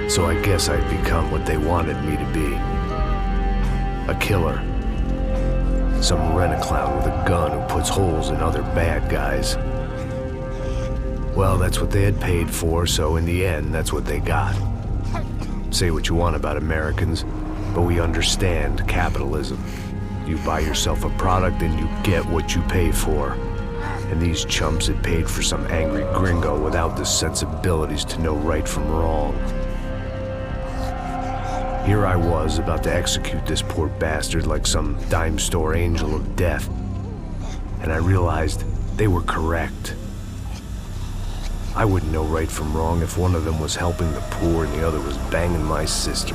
So I guess I'd become what they wanted me to be. A killer. Some rent-a-clown with a gun who puts holes in other bad guys. Well, that's what they had paid for, so in the end, that's what they got. Say what you want about Americans, but we understand capitalism. You buy yourself a product and you get what you pay for. And these chumps had paid for some angry gringo without the sensibilities to know right from wrong. Here I was about to execute this poor bastard like some dime store angel of death. And I realized they were correct. I wouldn't know right from wrong if one of them was helping the poor and the other was banging my sister.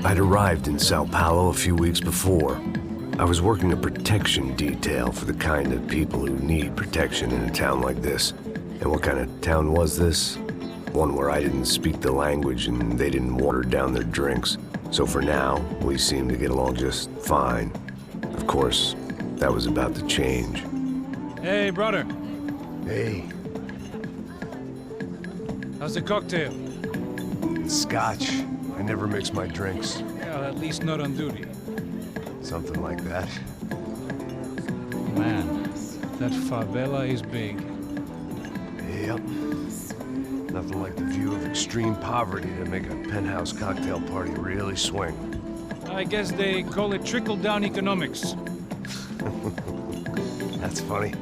I'd arrived in Sao Paulo a few weeks before. I was working a protection detail for the kind of people who need protection in a town like this. And what kind of town was this? One where I didn't speak the language and they didn't water down their drinks. So for now, we seemed to get along just fine. Of course, that was about to change. Hey, brother. Hey. How's the cocktail? It's scotch. I never mix my drinks. Yeah, at least not on duty. Something like that. Man, that favela is big. Yep. Nothing like the view of extreme poverty to make a penthouse cocktail party really swing. I guess they call it trickle-down economics. That's funny.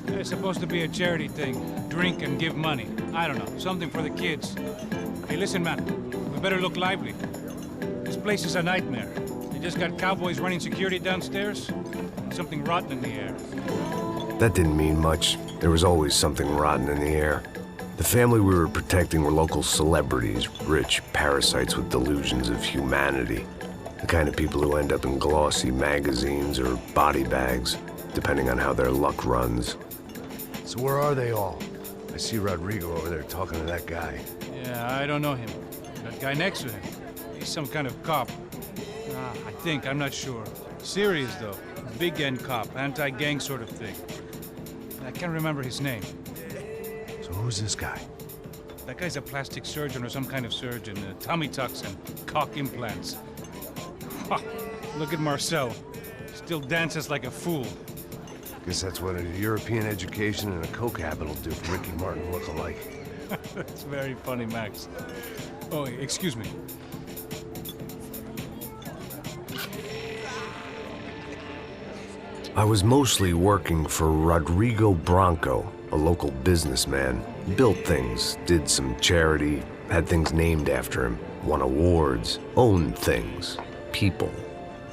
It's supposed to be a charity thing. Drink and give money. I don't know, something for the kids. Hey, listen, man. We better look lively. This place is a nightmare. They just got cowboys running security downstairs. And something rotten in the air. That didn't mean much. There was always something rotten in the air. The family we were protecting were local celebrities, rich parasites with delusions of humanity. The kind of people who end up in glossy magazines or body bags, depending on how their luck runs. So where are they all? I see Rodrigo over there talking to that guy. Yeah, I don't know him. That guy next to him. He's some kind of cop. I think, I'm not sure. Serious, though. Big-end cop, anti-gang sort of thing. I can't remember his name. So who's this guy? That guy's a plastic surgeon or some kind of surgeon. Tummy tucks and cock implants. Ha! Look at Marcel. Still dances like a fool. Guess that's what a European education and a coke habit will do for Ricky Martin look-alike. That's very funny, Max. Oh, excuse me. I was mostly working for Rodrigo Branco, a local businessman. Built things, did some charity, had things named after him, won awards, owned things, people.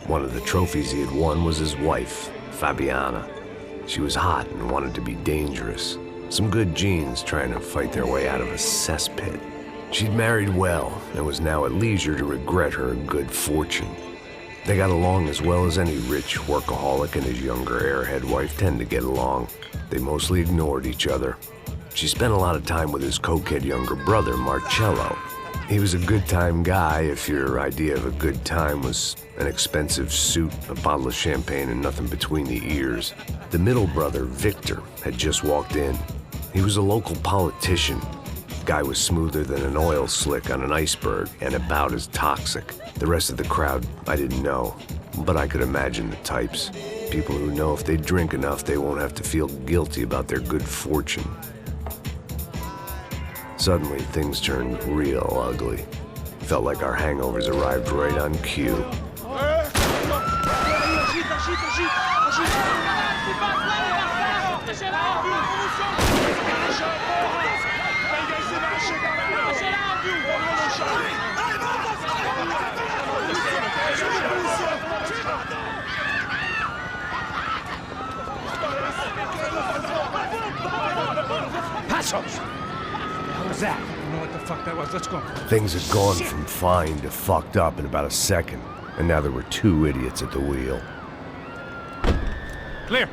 One of the trophies he had won was his wife, Fabiana. She was hot and wanted to be dangerous. Some good genes trying to fight their way out of a cesspit. She'd married well and was now at leisure to regret her good fortune. They got along as well as any rich workaholic and his younger airhead wife tend to get along. They mostly ignored each other. She spent a lot of time with his cokehead younger brother, Marcello. He was a good-time guy if your idea of a good time was an expensive suit, a bottle of champagne, and nothing between the ears. The middle brother, Victor, had just walked in. He was a local politician. Guy was smoother than an oil slick on an iceberg and about as toxic. The rest of the crowd, I didn't know, but I could imagine the types. People who know if they drink enough, they won't have to feel guilty about their good fortune. Suddenly, things turned real ugly. Felt like our hangovers arrived right on cue. Passos! What was that? I don't know what the fuck that was. Let's go. Things had gone from fine to fucked up in about a second, and now there were two idiots at the wheel. Clear.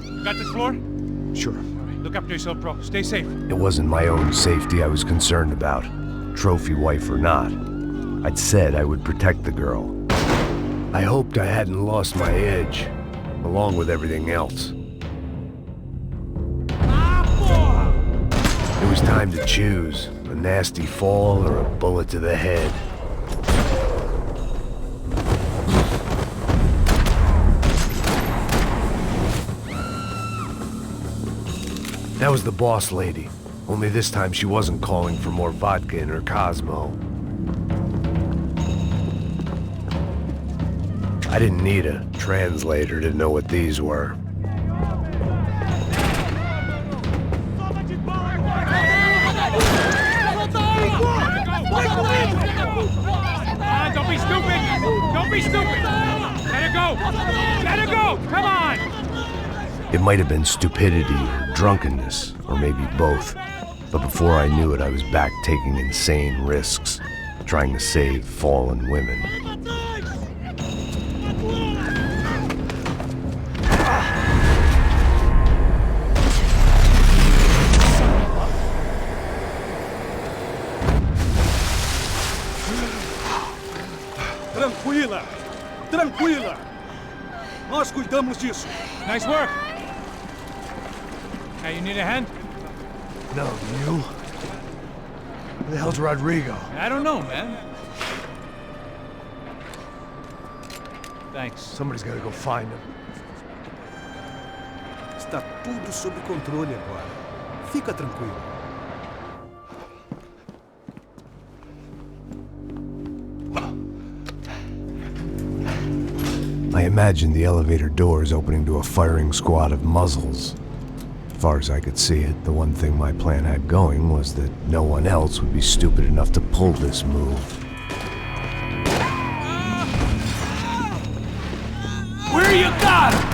You got this floor? Sure. All right, look after yourself, bro. Stay safe. It wasn't my own safety I was concerned about, trophy wife or not. I'd said I would protect the girl. I hoped I hadn't lost my edge, along with everything else. It was time to choose, a nasty fall or a bullet to the head. That was the boss lady, only this time she wasn't calling for more vodka in her Cosmo. I didn't need a translator to know what these were. Don't be stupid! Don't be stupid! Let her go! Let her go! Come on! It might have been stupidity or drunkenness, or maybe both. But before I knew it, I was back taking insane risks, trying to save fallen women. Tranquila! Tranquila! Nós cuidamos disso. Nice work! Hey, you need a hand? No, you? Where the hell's Rodrigo? I don't know, man. Thanks. Somebody's gotta go find him. Está tudo sob controle agora. Fica tranquilo. I imagined the elevator doors opening to a firing squad of muzzles. As far as I could see it, the one thing my plan had going was that no one else would be stupid enough to pull this move. Where you got him?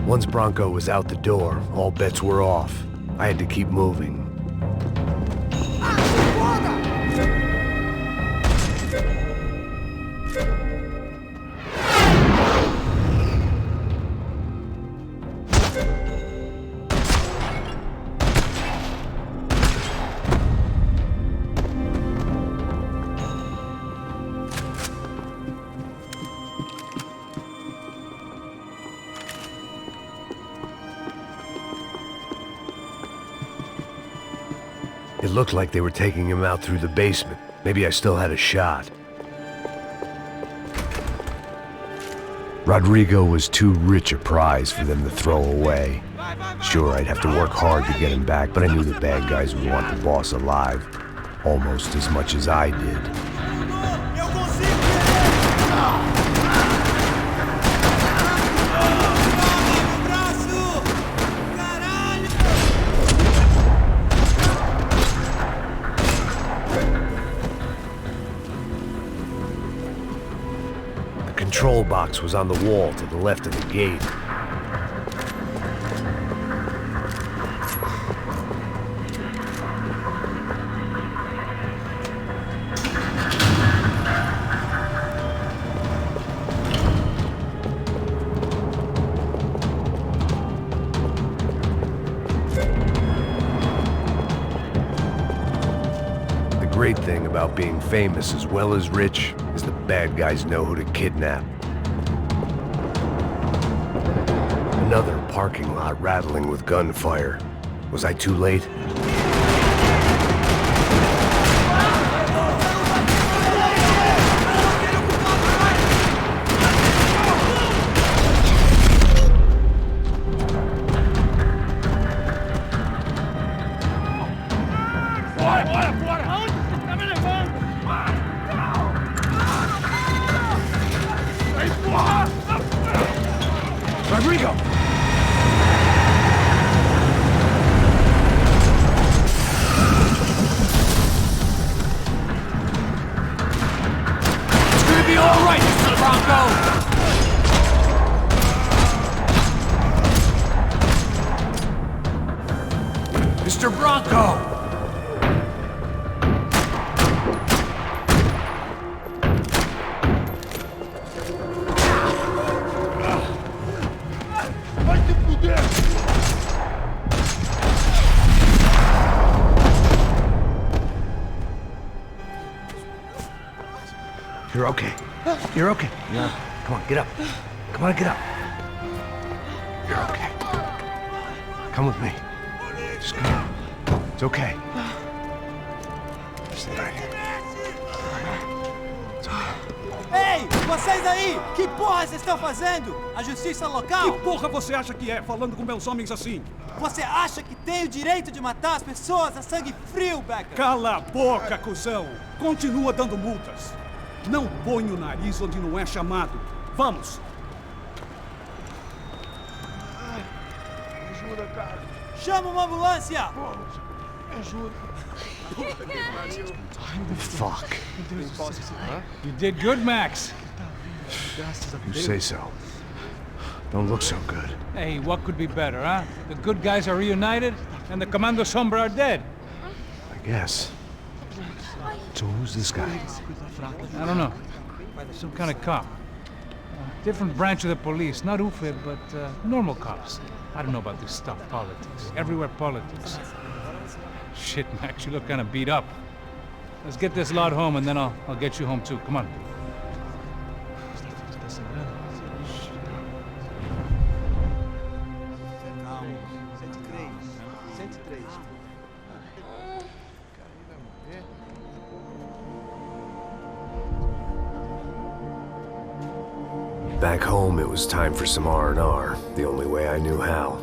Once Bronco was out the door, all bets were off. I had to keep moving. It looked like they were taking him out through the basement. Maybe I still had a shot. Rodrigo was too rich a prize for them to throw away. Sure, I'd have to work hard to get him back, but I knew the bad guys would want the boss alive. Almost as much as I did. The control box was on the wall to the left of the gate. The great thing about being famous as well as rich is the bad guys know who to kidnap. Another parking lot rattling with gunfire. Was I too late? Rodrigo! It's gonna be all right, Mr. Bronco! Mr. Bronco! You're okay. You're okay. Yeah. Come on, get up. Come on, get up. You're okay. Come with me. Just come on. It's okay. Stay right here. It's okay. Ei, vocês aí! Que porra vocês estão fazendo? A justiça local? Que porra você acha que é, falando com meus homens assim? Você acha que tem o direito de matar as pessoas a sangue frio, Becker? Cala a boca, cuzão! Continua dando multas. Não põe o nariz onde não é chamado. Vamos! Ajuda, cara. Chama uma ambulância! Ajuda. Fuck. You did good, Max. You say so. Don't look so good. Hey, what could be better, huh? The good guys are reunited, and the Commando Sombra are dead. I guess. So who's this guy? I don't know. Some kind of cop. Different branch of the police. Not UFE, but normal cops. I don't know about this stuff, politics. Everywhere politics. Shit, Max, you look kind of beat up. Let's get this lot home, and then I'll get you home too. Come on. Back home, it was time for some R&R, the only way I knew how.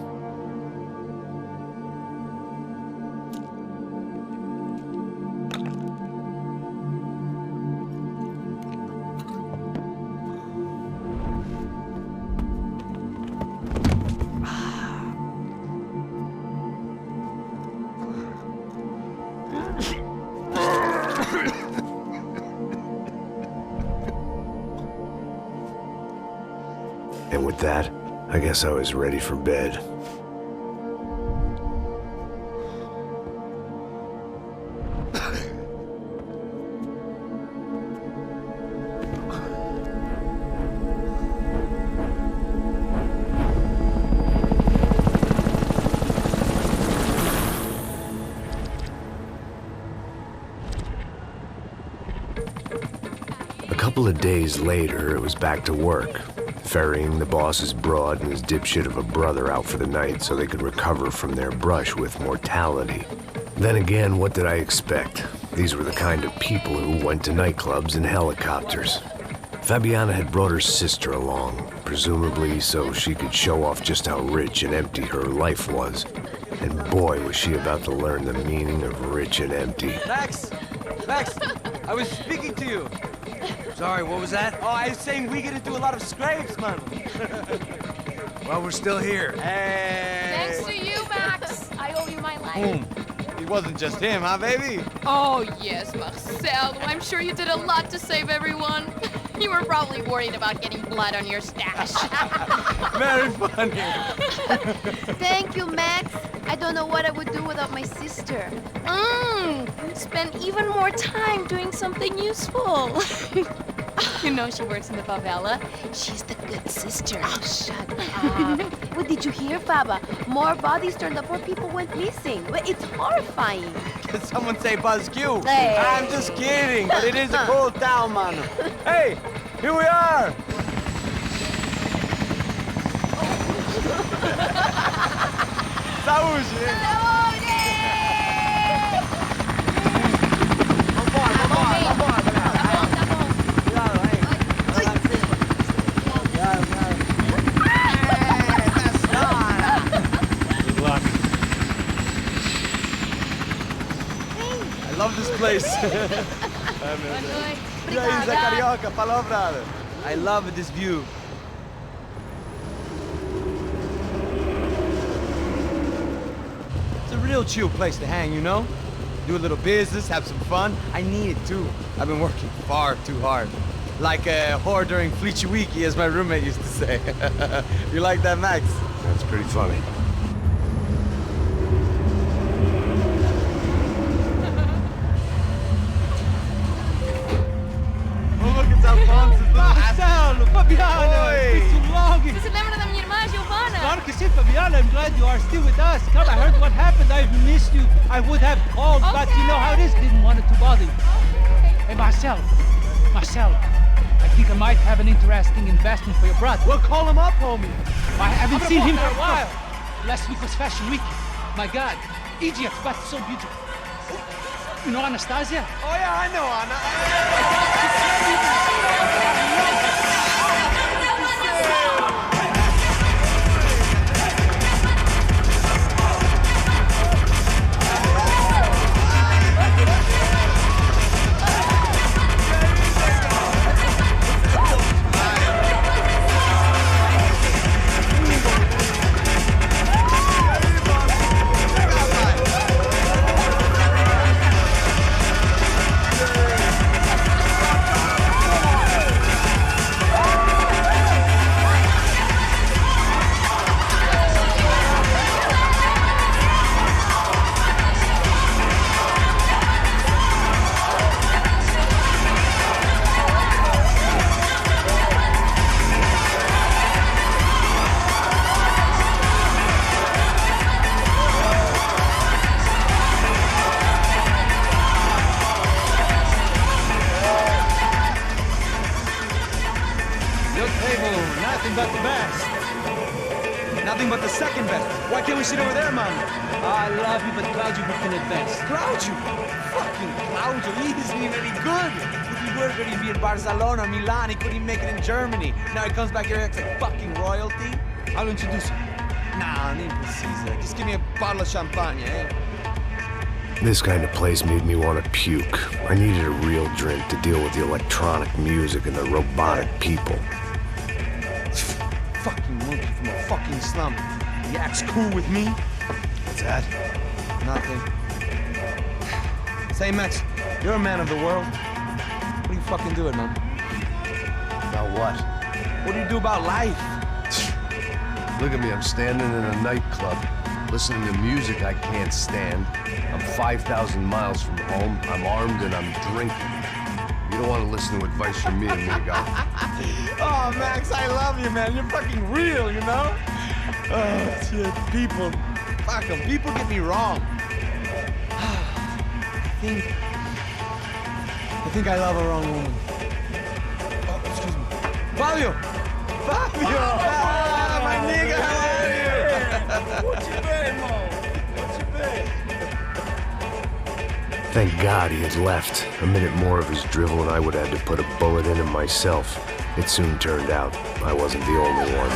And with that, I guess I was ready for bed. A couple of days later, it was back to work. Ferrying the boss's broad and his dipshit of a brother out for the night so they could recover from their brush with mortality. Then again, what did I expect? These were the kind of people who went to nightclubs in helicopters. Fabiana had brought her sister along, presumably so she could show off just how rich and empty her life was. And boy, was she about to learn the meaning of rich and empty. Max! Max! I was speaking to you. Sorry, what was that? Oh, I was saying we gotta do a lot of scrapes, man. Well, we're still here. Hey! Thanks to you, Max. I owe you my life. It wasn't just him, huh, baby? Oh, yes, Marcel. I'm sure you did a lot to save everyone. You were probably worried about getting blood on your stash. Very funny. Thank you, Max. I don't know what I would do without my sister. Spend even more time doing something useful. You know she works in the favela. She's the good sister. Oh, shut up. What did you hear, Faba? More bodies turned up where people went missing. It's horrifying. Did someone say Buzz Q? Hey. I'm just kidding, but it is a cool town, man. Hey, here we are. Saúde! I love this place. E aí, Zé Carioca, palavra. I love this view. It's a real chill place to hang, you know? Do a little business, have some fun. I need it too. I've been working far too hard. Like a whore during Fleechy Weeky, as my roommate used to say. You like that, Max? That's pretty funny. Marcelo, Fabiana, Oi. it's too long. Você se lembra da minha irmã, Giovanna? Claro que sim, Fabiana. I'm glad you are still with us. Come, I heard what happened. I've missed you. I would have called, but you know how it is. Didn't want it to bother you. Hey, Marcelo. Marcelo, I think I might have an interesting investment for your brother. Well, call him up, homie. I haven't seen him for a while. Last week was Fashion Week. My God, Egypt, but so beautiful. You know Anastasia? Oh, yeah, I know Anna. Nothing but the best. Nothing but the second best. Why can't we sit over there, man? I love you, but Claudio booking it best. Claudio? Fucking Claudio. He isn't even any good. If he were good, he'd be in Barcelona, Milan. He couldn't make it in Germany. Now he comes back here and acts like fucking royalty. I'll introduce you. Nah, nem precisa. Just give me a bottle of champagne, eh? This kind of place made me want to puke. I needed a real drink to deal with the electronic music and the robotic people. Fucking monkey from a fucking slum. He acts cool with me. What's that? Nothing. Say, Max, you're a man of the world. What do you fucking do it, man? About what? What do you do about life? Look at me, I'm standing in a nightclub, listening to music I can't stand. I'm 5,000 miles from home, I'm armed, and I'm drinking. You don't want to listen to advice from me, amigo. Oh, Max, I love you, man. You're fucking real, you know? Oh, shit. People. Fuck them. People get me wrong. I think I love a wrong woman. Oh, excuse me. Fabio! Fabio! Ah, my nigga, how are you? What you been, Mo? What you been? Thank God he had left. A minute more of his drivel and I would have had to put a bullet in him myself. It soon turned out I wasn't the only one.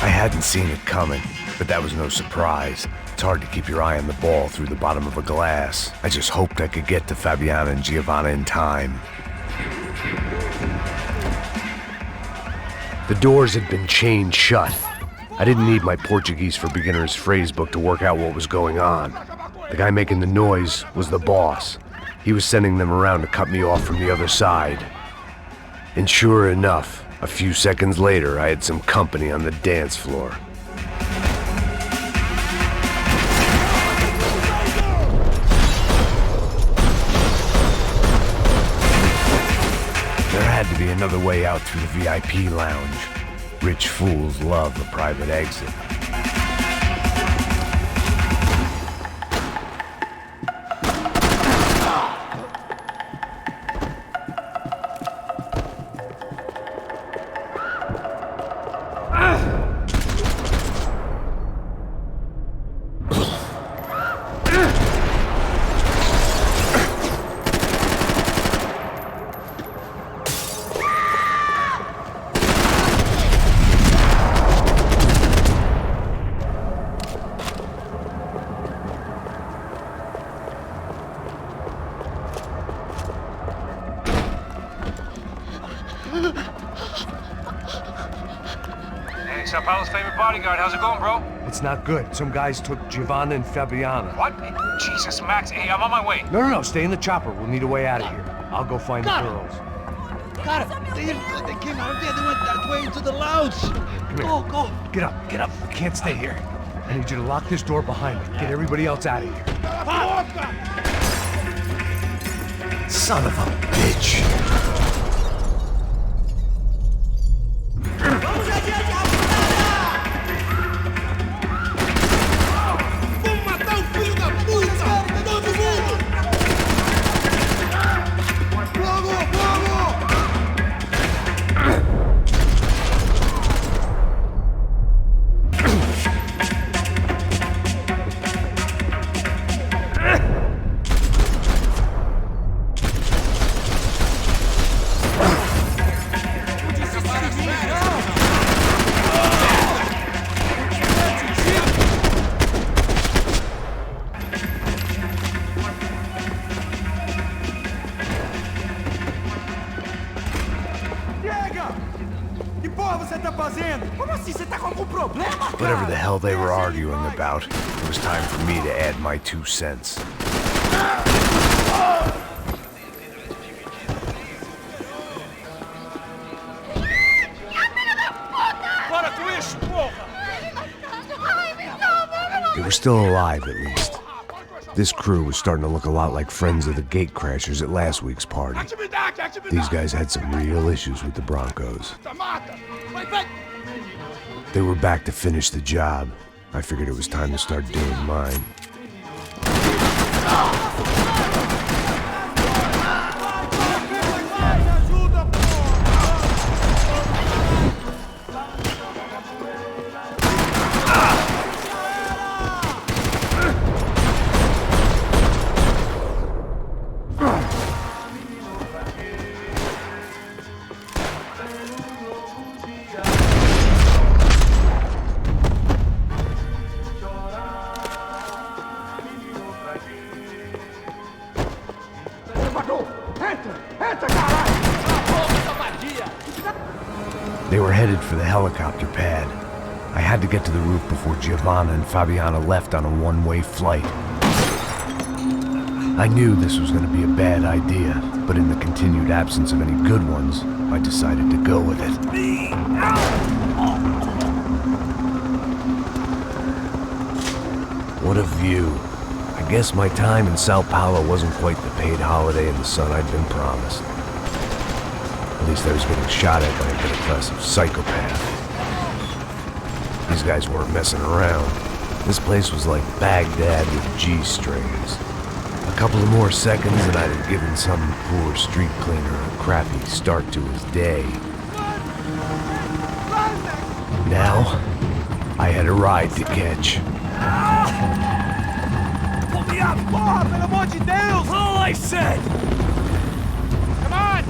I hadn't seen it coming, but that was no surprise. It's hard to keep your eye on the ball through the bottom of a glass. I just hoped I could get to Fabiana and Giovanna in time. The doors had been chained shut. I didn't need my Portuguese for Beginners phrase book to work out what was going on. The guy making the noise was the boss. He was sending them around to cut me off from the other side. And sure enough, a few seconds later, I had some company on the dance floor. There had to be another way out through the VIP lounge. Rich fools love a private exit. Sao Paulo's favorite bodyguard. How's it going, bro? It's not good. Some guys took Giovanna and Fabiana. What? Jesus, Max. Hey, I'm on my way. No, stay in the chopper. We'll need a way out of here. I'll go find the girls. Got it. They came out of there. They went that way into the lounge. Come here. Go. Get up. You can't stay here. I need you to lock this door behind me. Get everybody else out of here. Son of a bitch. Whatever the hell they were arguing about, it was time for me to add my 2 cents. They were still alive, at least. This crew was starting to look a lot like friends of the gatecrashers at last week's party. These guys had some real issues with the Broncos. They were back to finish the job. I figured it was time to start doing mine. They were headed for the helicopter pad. I had to get to the roof before Giovanna and Fabiana left on a one-way flight. I knew this was going to be a bad idea, but in the continued absence of any good ones, I decided to go with it. What a view. I guess my time in Sao Paulo wasn't quite the paid holiday in the sun I'd been promised. At least I was getting shot at by a middle-class psychopath. These guys weren't messing around. This place was like Baghdad with G-strings. A couple of more seconds and I'd have given some poor street cleaner a crappy start to his day. Now, I had a ride to catch. Pull me up! Porra, pelo amor de Deus! All I said! Come on!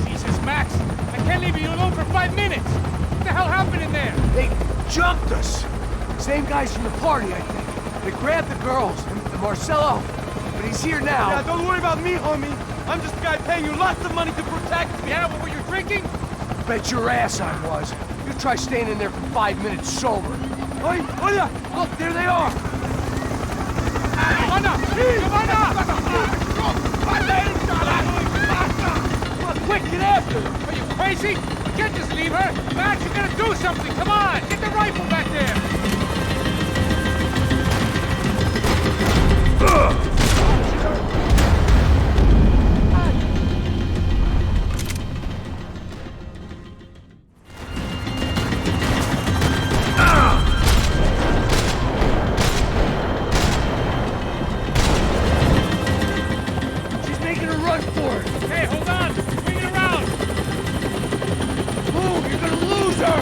Jesus, Max! I can't leave you alone for 5 minutes! What the hell happened in there? They jumped us! Same guys from the party, I think. They grabbed the girls, and Marcelo, but he's here now. Yeah, don't worry about me, homie. I'm just a guy paying you lots of money to protect me. Yeah, what were you drinking? Bet your ass I was. You try staying in there for 5 minutes sober. Oi, olha! Look, there they are! Quick, get after her! Are you crazy? You can't just leave her! Max, you gotta do something! Come on! Get the rifle back there! She's making a run for it! Hey, hold on! Bring it around! Move! You're gonna lose her!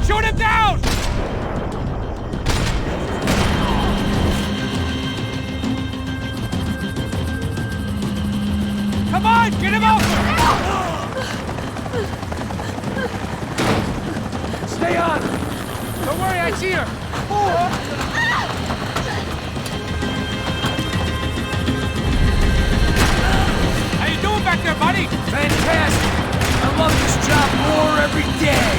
Shoot him down! Stay on! Don't worry, I see her. How you doing back there, buddy? Fantastic! I love this job more every day!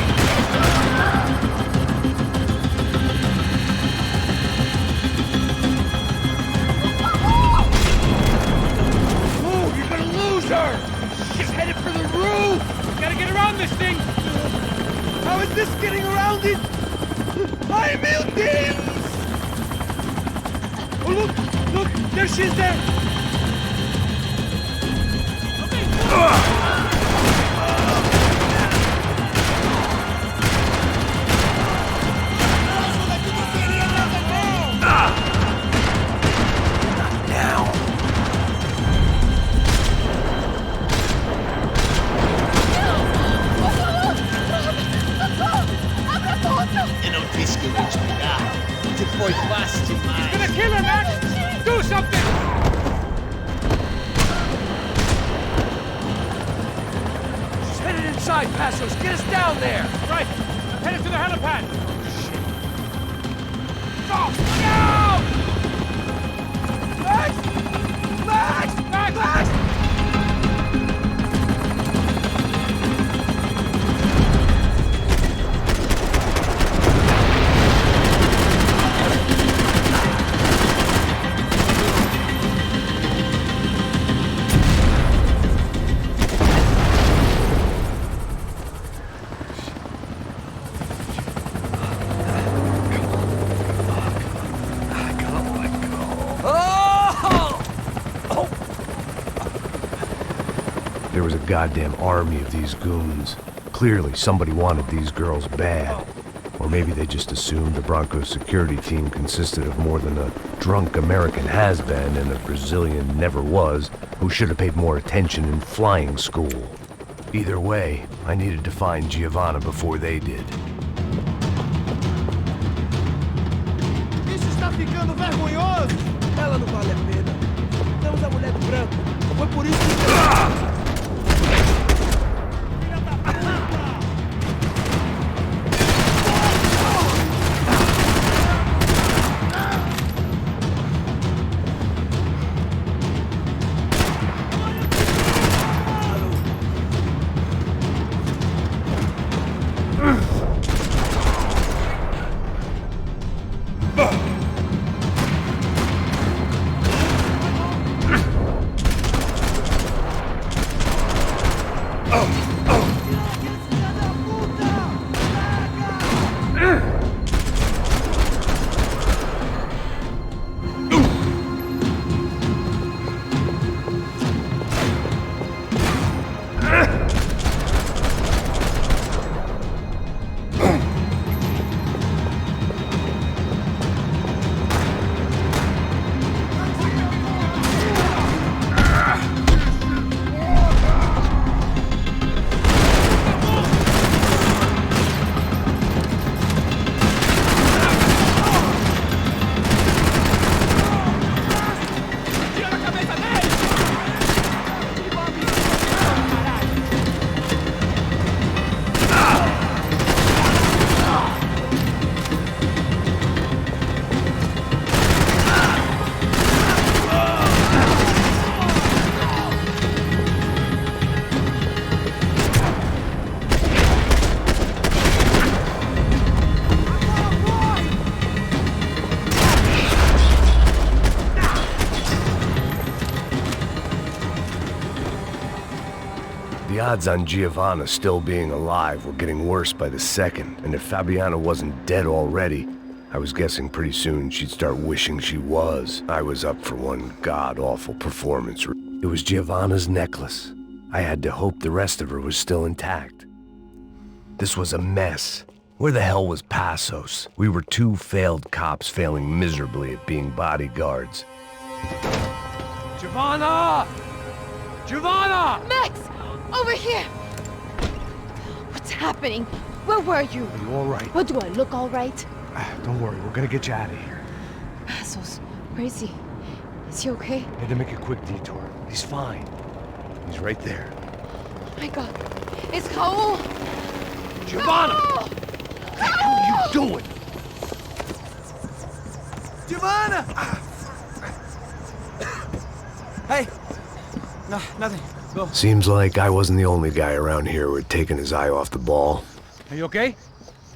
Move! You're gonna lose her! She's headed for the roof! Gotta get around this thing. How is this getting around it? I'm buildings! Oh, look! There she is there! He's gonna kill her, Max! Do something! She's headed inside, Passos. Get us down there! Right. I'm headed to the helipad. Go! No! Max! Max! Max! Max! There was a goddamn army of these goons. Clearly, somebody wanted these girls bad. Or maybe they just assumed the Broncos security team consisted of more than a drunk American has-been and a Brazilian never-was who should have paid more attention in flying school. Either way, I needed to find Giovanna before they did. Isso está ficando vergonhoso! Ela não vale a pena. Temos a mulher do branco. Foi por isso que... Filha da puta! The odds on Giovanna still being alive were getting worse by the second, and if Fabiana wasn't dead already, I was guessing pretty soon she'd start wishing she was. I was up for one god-awful performance. It was Giovanna's necklace. I had to hope the rest of her was still intact. This was a mess. Where the hell was Passos? We were two failed cops failing miserably at being bodyguards. Giovanna! Giovanna! Max! Over here! What's happening? Where were you? Are you all right? What, do I look all right? Don't worry, we're gonna get you out of here. Passos, where is he? Is he okay? Had to make a quick detour. He's fine. He's right there. Oh my God. It's Raul! Giovanna! No! Do it! Giovanna! Hey! No, nothing. Go. Seems like I wasn't the only guy around here who had taken his eye off the ball. Are you okay?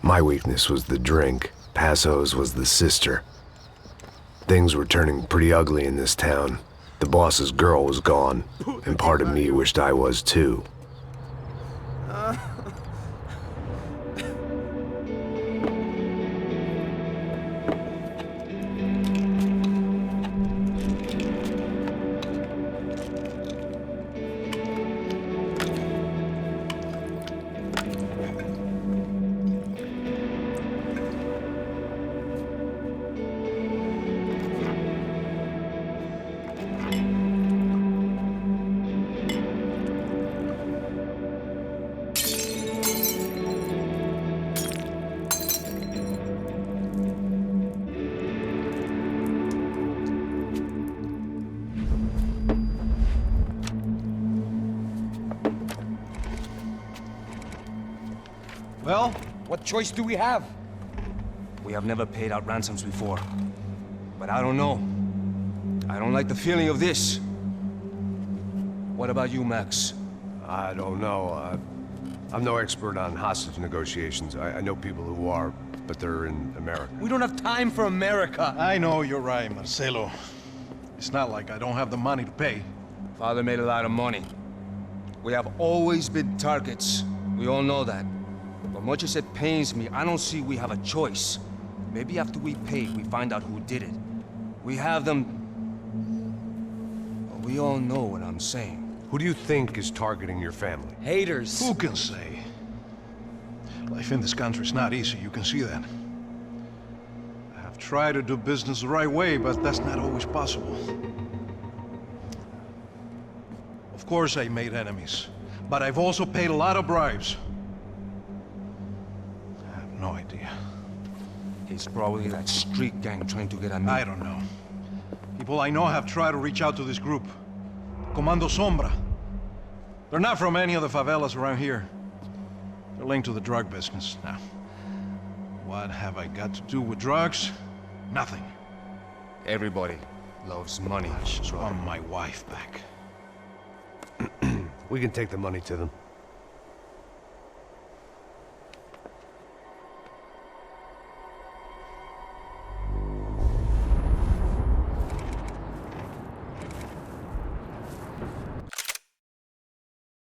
My weakness was the drink. Passo's was the sister. Things were turning pretty ugly in this town. The boss's girl was gone, and part of me wished I was too. Well, what choice do we have? We have never paid out ransoms before. But I don't know. I don't like the feeling of this. What about you, Max? I don't know. I'm no expert on hostage negotiations. I know people who are, but they're in America. We don't have time for America. I know you're right, Marcelo. It's not like I don't have the money to pay. Father made a lot of money. We have always been targets. We all know that. But much as it pains me, I don't see we have a choice. Maybe after we pay, we find out who did it. We have them... Well, we all know what I'm saying. Who do you think is targeting your family? Haters. Who can say? Life in this country is not easy, you can see that. I have tried to do business the right way, but that's not always possible. Of course I made enemies, but I've also paid a lot of bribes. I have no idea. It's probably that street gang trying to get at me. I don't know. People I know have tried to reach out to this group. Comando Sombra. They're not from any of the favelas around here. They're linked to the drug business. Now, what have I got to do with drugs? Nothing. Everybody loves money. I just want my wife back. We can take the money to them.